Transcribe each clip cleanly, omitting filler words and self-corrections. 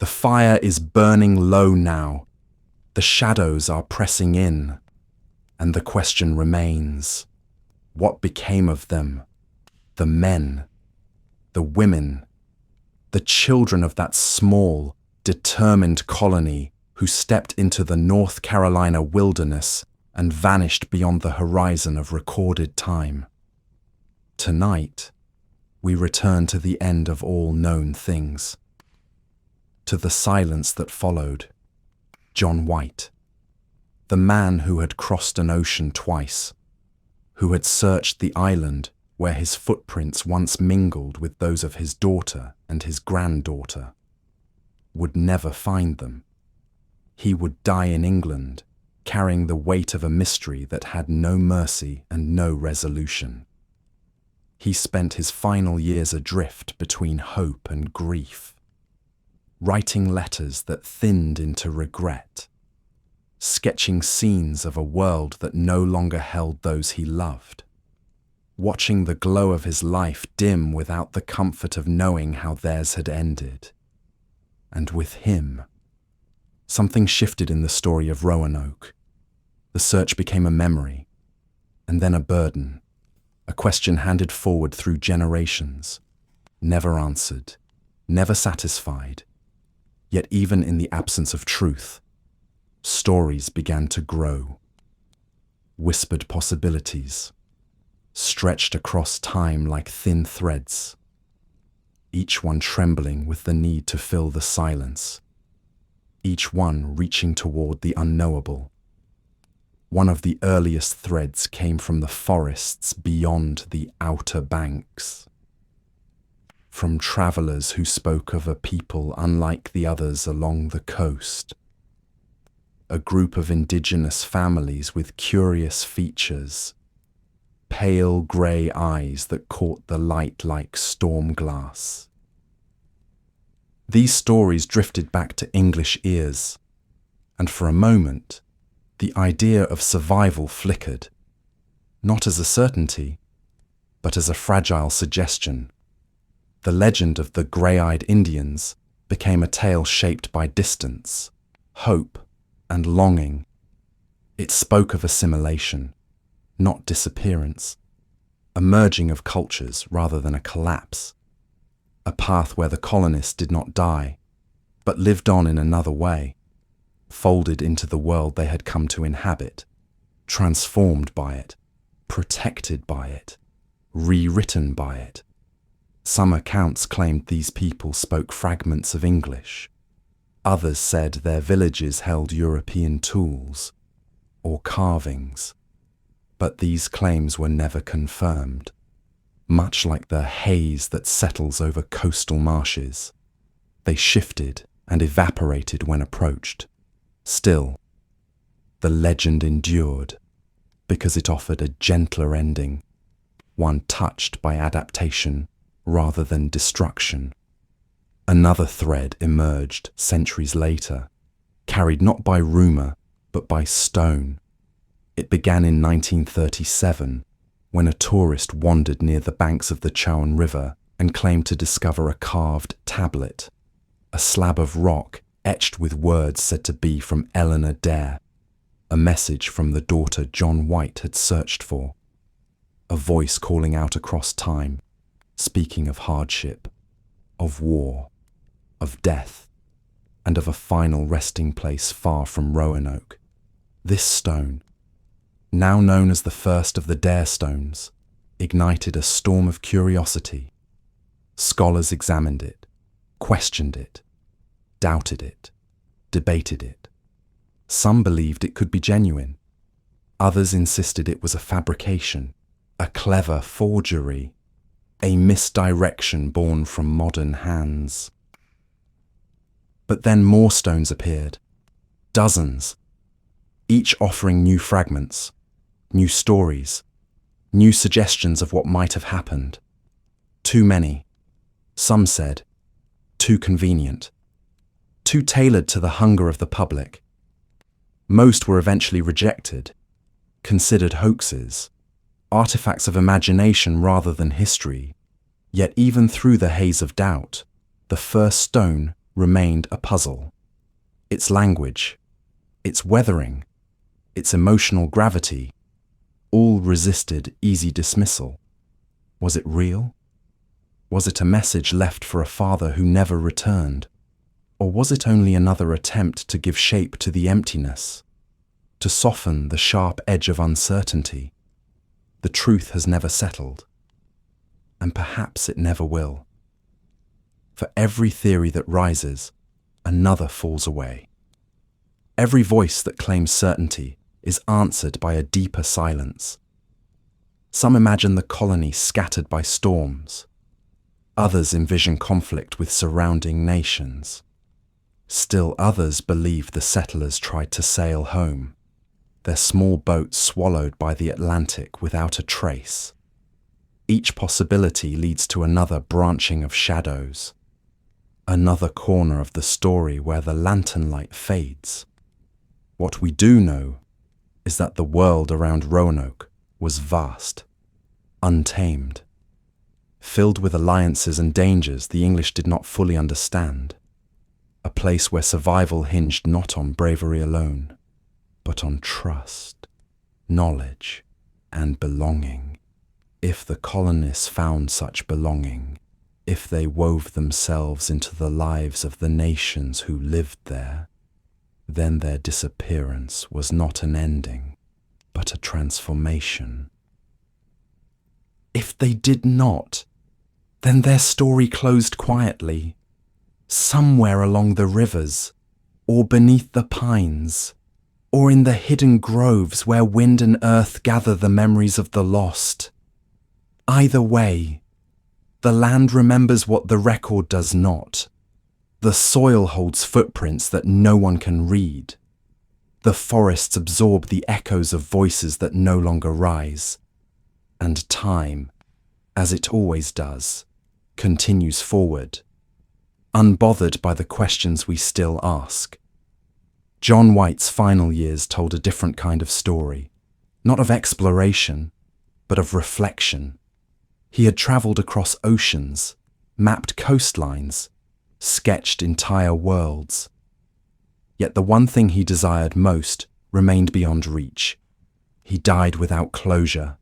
The fire is burning low now. The shadows are pressing in. And the question remains, what became of them? The men, the women, the children of that small, determined colony who stepped into the North Carolina wilderness and vanished beyond the horizon of recorded time. Tonight, we return to the end of all known things, to the silence that followed. John White, the man who had crossed an ocean twice, who had searched the island where his footprints once mingled with those of his daughter and his granddaughter, would never find them. He would die in England, carrying the weight of a mystery that had no mercy and no resolution. He spent his final years adrift between hope and grief, writing letters that thinned into regret, sketching scenes of a world that no longer held those he loved, watching the glow of his life dim without the comfort of knowing how theirs had ended. And with him, something shifted in the story of Roanoke. The search became a memory, and then a burden, a question handed forward through generations, never answered, never satisfied. Yet even in the absence of truth, stories began to grow. Whispered possibilities, stretched across time like thin threads, each one trembling with the need to fill the silence, each one reaching toward the unknowable. One of the earliest threads came from the forests beyond the Outer Banks, from travelers who spoke of a people unlike the others along the coast, a group of indigenous families with curious features, pale grey eyes that caught the light like storm glass. These stories drifted back to English ears, and for a moment, the idea of survival flickered, not as a certainty, but as a fragile suggestion. The legend of the grey-eyed Indians became a tale shaped by distance, hope, and longing. It spoke of assimilation, not disappearance, a merging of cultures rather than a collapse, a path where the colonists did not die, but lived on in another way, folded into the world they had come to inhabit, transformed by it, protected by it, rewritten by it. Some accounts claimed these people spoke fragments of English. Others said their villages held European tools or carvings, but these claims were never confirmed. Much like the haze that settles over coastal marshes, they shifted and evaporated when approached. Still, the legend endured because it offered a gentler ending, one touched by adaptation rather than destruction. Another thread emerged centuries later, carried not by rumour but by stone. It began in 1937, when a tourist wandered near the banks of the Chowan River and claimed to discover a carved tablet, a slab of rock etched with words said to be from Eleanor Dare, a message from the daughter John White had searched for, a voice calling out across time, speaking of hardship, of war, of death, and of a final resting place far from Roanoke. This stone, now known as the first of the Dare Stones, ignited a storm of curiosity. Scholars examined it, questioned it, doubted it, debated it. Some believed it could be genuine. Others insisted it was a fabrication, a clever forgery, a misdirection born from modern hands. But then more stones appeared, dozens, each offering new fragments, new stories, new suggestions of what might have happened. Too many, some said, too convenient, too tailored to the hunger of the public. Most were eventually rejected, considered hoaxes, artifacts of imagination rather than history. Yet even through the haze of doubt, the first stone remained a puzzle. Its language, its weathering, its emotional gravity, all resisted easy dismissal. Was it real? Was it a message left for a father who never returned? Or was it only another attempt to give shape to the emptiness, to soften the sharp edge of uncertainty? The truth has never settled, and perhaps it never will. For every theory that rises, another falls away. Every voice that claims certainty is answered by a deeper silence. Some imagine the colony scattered by storms. Others envision conflict with surrounding nations. Still others believe the settlers tried to sail home, their small boat swallowed by the Atlantic without a trace. Each possibility leads to another branching of shadows, another corner of the story where the lantern light fades. What we do know is that the world around Roanoke was vast, untamed, filled with alliances and dangers the English did not fully understand. A place where survival hinged not on bravery alone, but on trust, knowledge, and belonging. If the colonists found such belonging, if they wove themselves into the lives of the nations who lived there, then their disappearance was not an ending, but a transformation. If they did not, then their story closed quietly, somewhere along the rivers, or beneath the pines, or in the hidden groves where wind and earth gather the memories of the lost. Either way, the land remembers what the record does not. The soil holds footprints that no one can read. The forests absorb the echoes of voices that no longer rise. And time, as it always does, continues forward, unbothered by the questions we still ask. John White's final years told a different kind of story, not of exploration, but of reflection. He had travelled across oceans, mapped coastlines, sketched entire worlds. Yet the one thing he desired most remained beyond reach. He died without closure,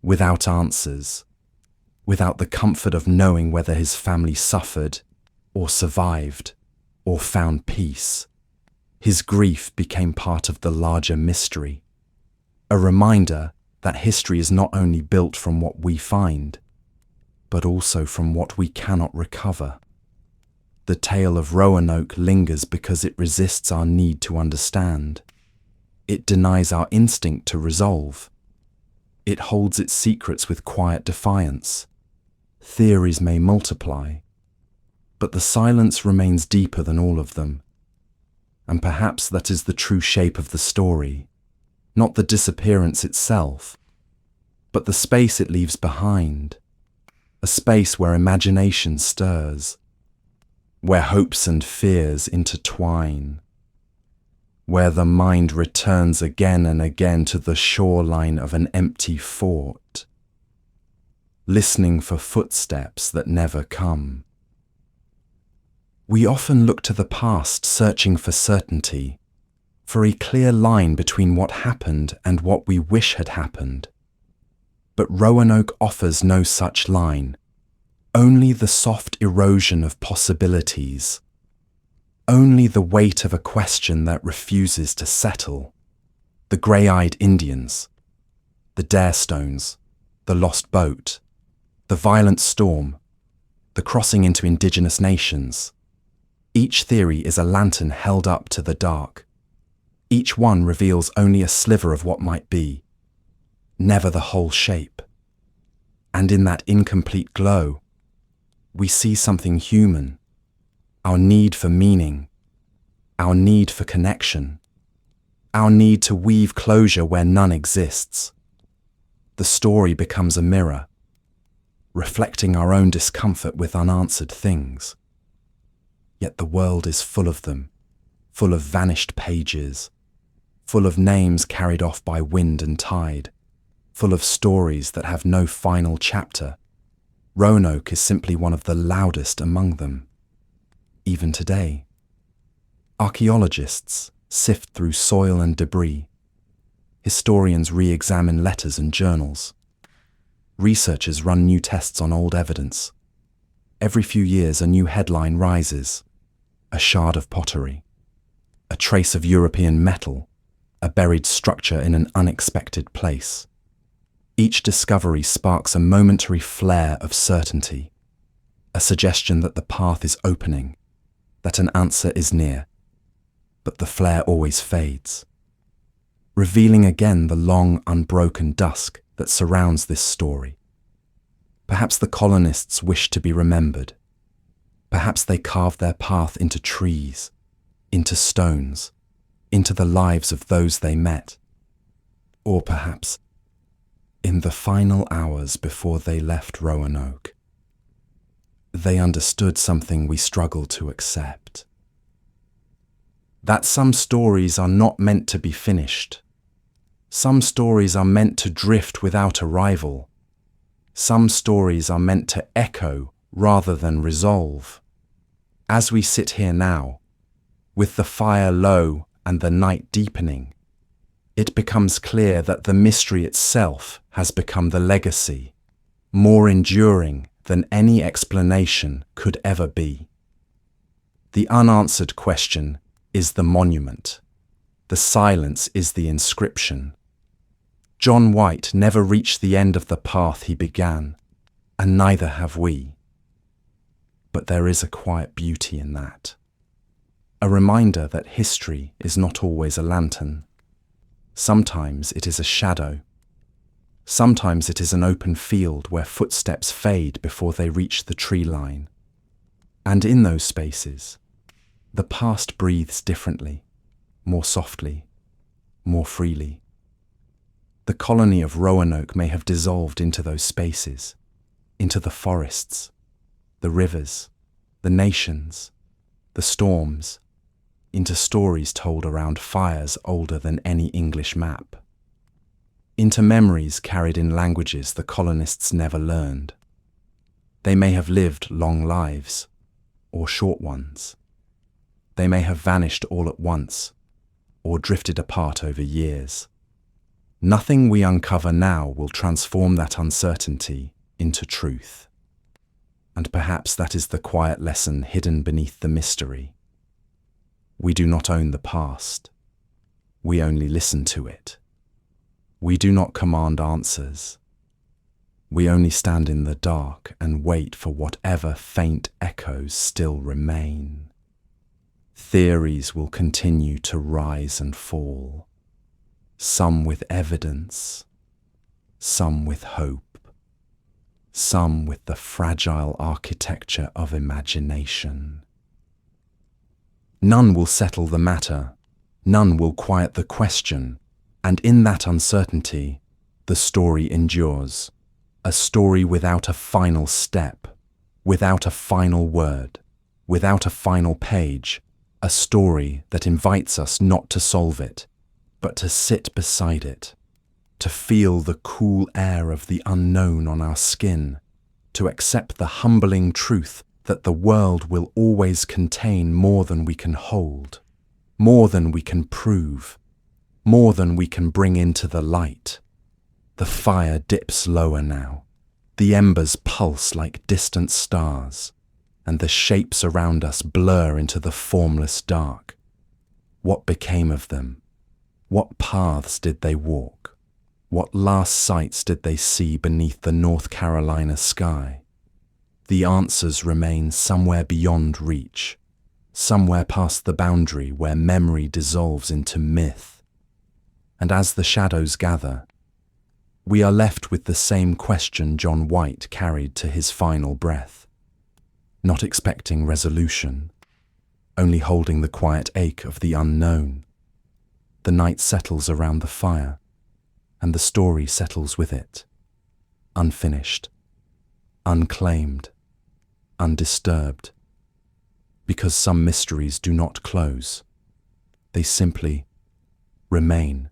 without answers, without the comfort of knowing whether his family suffered, or survived, or found peace. His grief became part of the larger mystery, a reminder that history is not only built from what we find, but also from what we cannot recover. The tale of Roanoke lingers because it resists our need to understand. It denies our instinct to resolve. It holds its secrets with quiet defiance. Theories may multiply, but the silence remains deeper than all of them. And perhaps that is the true shape of the story, not the disappearance itself, but the space it leaves behind, a space where imagination stirs, where hopes and fears intertwine, where the mind returns again and again to the shoreline of an empty fort, listening for footsteps that never come. We often look to the past searching for certainty, for a clear line between what happened and what we wish had happened. But Roanoke offers no such line, only the soft erosion of possibilities, only the weight of a question that refuses to settle. The grey-eyed Indians, the Darestones, the lost boat, the violent storm, the crossing into indigenous nations. Each theory is a lantern held up to the dark. Each one reveals only a sliver of what might be, never the whole shape. And in that incomplete glow, we see something human, our need for meaning, our need for connection, our need to weave closure where none exists. The story becomes a mirror, reflecting our own discomfort with unanswered things. Yet the world is full of them, full of vanished pages, full of names carried off by wind and tide, full of stories that have no final chapter. Roanoke is simply one of the loudest among them. even today. Archaeologists sift through soil and debris. Historians re-examine letters and journals. Researchers run new tests on old evidence. Every few years a new headline rises. A shard of pottery. A trace of European metal. A buried structure in an unexpected place. Each discovery sparks a momentary flare of certainty. A suggestion that the path is opening, that an answer is near. But the flare always fades, revealing again the long, unbroken dusk that surrounds this story. Perhaps the colonists wished to be remembered. Perhaps they carved their path into trees, into stones, into the lives of those they met. Or perhaps, in the final hours before they left Roanoke, they understood something we struggle to accept. That some stories are not meant to be finished. Some stories are meant to drift without arrival. Some stories are meant to echo rather than resolve. As we sit here now, with the fire low and the night deepening, it becomes clear that the mystery itself has become the legacy, more enduring than any explanation could ever be. The unanswered question is the monument. The silence is the inscription. John White never reached the end of the path he began, and neither have we. But there is a quiet beauty in that. A reminder that history is not always a lantern. Sometimes it is a shadow. Sometimes it is an open field where footsteps fade before they reach the tree line. And in those spaces, the past breathes differently, more softly, more freely. The colony of Roanoke may have dissolved into those spaces, into the forests, the rivers, the nations, the storms, into stories told around fires older than any English map, into memories carried in languages the colonists never learned. They may have lived long lives, or short ones. They may have vanished all at once, or drifted apart over years. Nothing we uncover now will transform that uncertainty into truth. And perhaps that is the quiet lesson hidden beneath the mystery. We do not own the past. We only listen to it. We do not command answers. We only stand in the dark and wait for whatever faint echoes still remain. Theories will continue to rise and fall, some with evidence, some with hope, some with the fragile architecture of imagination. None will settle the matter, none will quiet the question, and in that uncertainty, the story endures. A story without a final step, without a final word, without a final page, a story that invites us not to solve it, but to sit beside it, to feel the cool air of the unknown on our skin, to accept the humbling truth that the world will always contain more than we can hold, more than we can prove, more than we can bring into the light. The fire dips lower now. The embers pulse like distant stars, and the shapes around us blur into the formless dark. What became of them? What paths did they walk? What last sights did they see beneath the North Carolina sky? The answers remain somewhere beyond reach, somewhere past the boundary where memory dissolves into myth. And as the shadows gather, we are left with the same question John White carried to his final breath, not expecting resolution, only holding the quiet ache of the unknown. The night settles around the fire, and the story settles with it, unfinished, unclaimed, undisturbed, because some mysteries do not close, they simply remain.